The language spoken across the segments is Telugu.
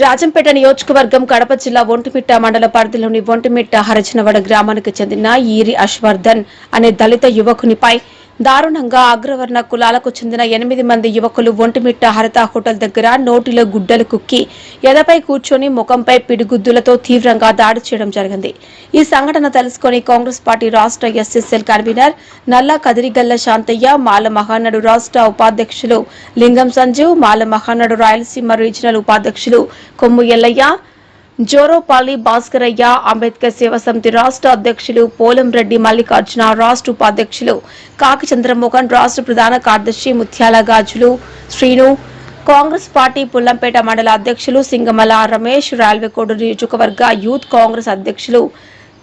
రాజంపేట నియోజకవర్గం కడప జిల్లా ఒంటిమిట్ట మండల పరిధిలోని ఒంటిమిట్ట హరచనవడ గ్రామానికి చెందిన ఈరి అశ్వర్ధన్ అనే దళిత యువకునిపై దారుణంగా అగ్రవర్ణ కులాలకు చెందిన 8 మంది యువకులు ఒంటిమిట్ట హరిత హోటల్ దగ్గర నోటిలో గుడ్డలు కుక్కి ఎదపై కూర్చొని ముఖంపై పిడిగుద్దులతో తీవ్రంగా దాడి చేయడం జరిగింది. ఈ సంఘటన తెలుసుకుని కాంగ్రెస్ పార్టీ రాష్ట్ర ఎస్ఎస్ఎల్ కన్వీనర్ నల్లా కదిరిగల్ల శాంతయ్య, మాల మహానాడు రాష్ట్ర ఉపాధ్యక్షులు లింగం సంజీవ్, మాల మహానాడు రాయలసీమ రీజనల్ ఉపాధ్యక్షులు కొమ్ము ఎల్లయ్య, జోరోపల్లి భాస్కరయ్య, అంబేద్కర్ సేవ సమితి రాష్ట్ర అధ్యక్షులు పోలంరెడ్డి మల్లికార్జున, రాష్ట్ర ఉపాధ్యక్షులు కాకి చంద్రమోహన్, రాష్ట్ర ప్రధాన కార్యదర్శి ముత్యాల గాజులు శ్రీను, కాంగ్రెస్ పార్టీ పుల్లంపేట మండల అధ్యక్షులు సింగమల రమేష్, రైల్వేకోడు నియోజకవర్గ యూత్ కాంగ్రెస్ అధ్యక్షులు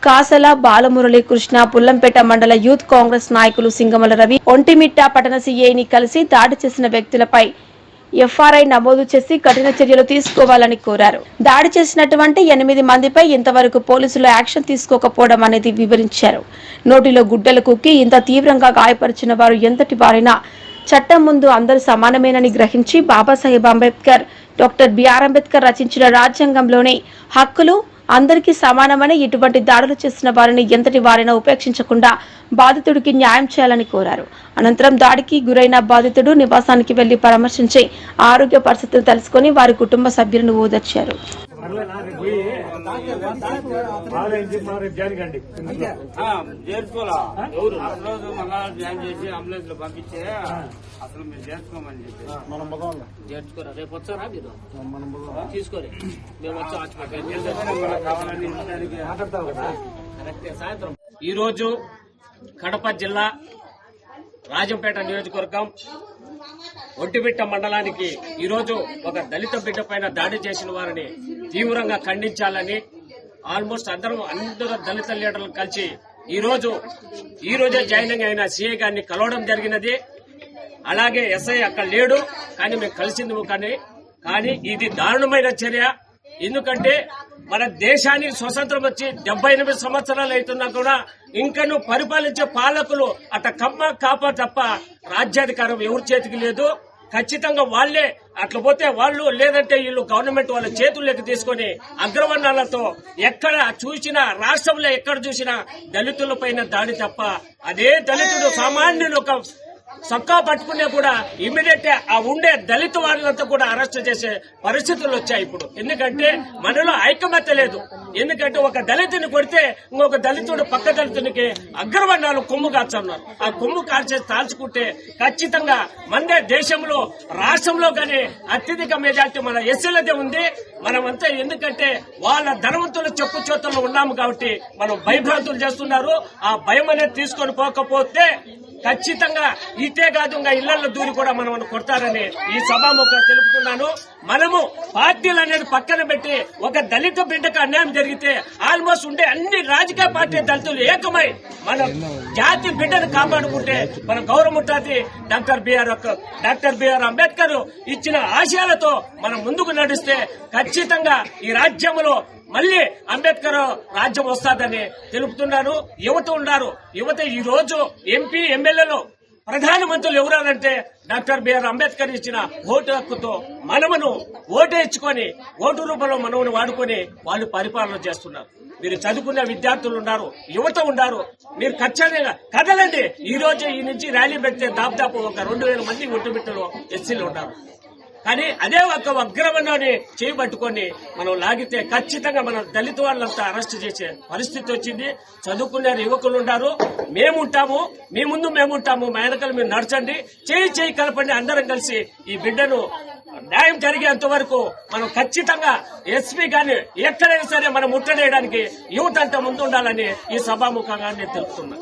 కాసల బాలమురళీ కృష్ణ, పుల్లంపేట మండల యూత్ కాంగ్రెస్ నాయకులు సింగమల రవి, ఒంటిమిట్ట పట్టణ సీఐని కలిసి దాడి చేసిన వ్యక్తులపై ఎఫ్ఐఆర్ నమోదు చేసి కఠిన చర్యలు తీసుకోవాలని కోరారు. దాడి చేసినటువంటి 8 మందిపై ఇంతవరకు పోలీసులు యాక్షన్ తీసుకోకపోవడం అనేది వివరించారు. నోటిలో గుడ్డలు కుక్కి ఇంత తీవ్రంగా గాయపరిచిన వారు ఎంతటి వారైనా చట్టం ముందు అందరూ సమానమేనని గ్రహించి బాబాసాహెబ్ అంబేద్కర్, డాక్టర్ బిఆర్ అంబేద్కర్ రచించిన రాజ్యాంగంలోని హక్కులు అందరికీ సమానమని, ఇటువంటి దాడులు చేసిన వారిని ఎంతటి వారైనా ఉపేక్షించకుండా బాధితుడికి న్యాయం చేయాలని కోరారు. అనంతరం దాడికి గురైన బాధితుడు నివాసానికి వెళ్లి పరామర్శించి ఆరోగ్య పరిస్థితులు తెలుసుకుని వారి కుటుంబ సభ్యులను ఓదార్చారు. ఈ రోజు కడప జిల్లా రాజంపేట నియోజకవర్గం ఒంటిమిట్ట మండలానికి ఈరోజు ఒక దళిత బిడ్డ పైన దాడి చేసిన వారిని తీవ్రంగా ఖండించాలని ఆల్మోస్ట్ అందరూ దళిత లీడర్లు కలిసి ఈ రోజే జాయినింగ్ అయిన సీఐ గారిని కలవడం జరిగినది. అలాగే ఎస్ఐ అక్కడ లేడు, కానీ మేము కలిసింది కానీ ఇది దారుణమైన చర్య. ఎందుకంటే మన దేశానికి స్వతంత్రం వచ్చి 78 సంవత్సరాలు అవుతున్నా కూడా ఇంకను పరిపాలించే పాలకులు అట్ట కమ్మ కాపా తప్ప రాజ్యాధికారం ఎవరి చేతికి లేదు. ఖచ్చితంగా వాళ్లే అట్లా పోతే వాళ్ళు, లేదంటే వీళ్ళు గవర్నమెంట్ వాళ్ళ చేతుల్లోకి తీసుకుని అగ్రవర్ణాలతో ఎక్కడ చూసినా, రాష్ట్రంలో ఎక్కడ చూసినా దళితులపైన దాడి తప్ప, అదే దళితుడు సామాన్యులు ఒక సక్కా పట్టుకునే కూడా ఇమీడియట్ ఆ ఉండే దళిత వాళ్ళంతా కూడా అరెస్ట్ చేసే పరిస్థితులు వచ్చాయి ఇప్పుడు. ఎందుకంటే మనలో ఐకమత్య లేదు. ఎందుకంటే ఒక దళితుని కొడితే ఇంకొక దళితుడు పక్క దళితునికి అగ్రవర్ణాలు కొమ్ము కాల్చున్నారు. ఆ కొమ్ము కాల్చుకుంటే ఖచ్చితంగా మనదే దేశంలో, రాష్ట్రంలో కానీ అత్యధిక మెజార్టీ మన ఎస్సీలదే ఉంది. మనమంతా ఎందుకంటే వాళ్ళ ధనవంతుల చెప్పు చేతుల్లో ఉన్నాము కాబట్టి మనం భయభ్రాంతులు చేస్తున్నారు. ఆ భయం అనేది తీసుకొని పోకపోతే ఖచ్చితంగా ఇదే కాదు, ఇంకా ఇళ్లలో దూరి కూడా మనం కొడతారని ఈ సభాముఖంగా తెలుపుతున్నాను. మనము పార్టీలు అనేది పక్కన పెట్టి ఒక దళిత బిడ్డకు అన్యాయం జరిగితే ఆల్మోస్ట్ ఉండే అన్ని రాజకీయ పార్టీ దళితులు ఏకమై మన జాతి బిడ్డను కాపాడుకుంటే మన గౌరవం ఉంటుంది. డాక్టర్ బిఆర్ అంబేద్కర్ ఇచ్చిన ఆశయాలతో మనం ముందుకు నడిస్తే ఖచ్చితంగా ఈ రాజ్యంలో మళ్లీ అంబేద్కర్ రాజ్యం వస్తాదని తెలుపుతున్నారు. యువత ఉన్నారు. యువత ఈ రోజు ఎంపీ, ఎమ్మెల్యేలు, ప్రధానమంత్రులు ఎవరంటే డాక్టర్ బిఆర్ అంబేద్కర్ ఇచ్చిన ఓటు హక్కుతో మనమును ఓటేయించుకొని ఓటు రూపంలో మనమును వాడుకొని వాళ్ళు పరిపాలన చేస్తున్నారు. మీరు చదువుకున్న విద్యార్థులు ఉన్నారు, యువత ఉన్నారు. మీరు ఖచ్చితంగా కదలండి. ఈ రోజు ఈ నుంచి ర్యాలీ పెడితే దాదాపు ఒక 2000 మంది ఒంటిమిట్టలో ఎస్సీలు ఉన్నారు. కానీ అదే ఒక అగ్రవర్ణాన్ని చేయబట్టుకొని మనం లాగితే ఖచ్చితంగా మన దళిత వాళ్ళంతా అరెస్ట్ చేసే పరిస్థితి వచ్చింది. చదువుకునే యువకులు ఉన్నారు. మేముంటాము, మీ ముందు మేముంటాము, మా వెనకాల మీరు నడచండి, చేయి కలపండి. అందరం కలిసి ఈ బిడ్డను న్యాయం జరిగేంత వరకు మనం ఖచ్చితంగా ఎస్పీ గాని ఎక్కడైనా సరే మనం ముట్టడేయడానికి యువత అంతా ముందు ఉండాలని ఈ సభాముఖంగా నేను తెలుపుతున్నా.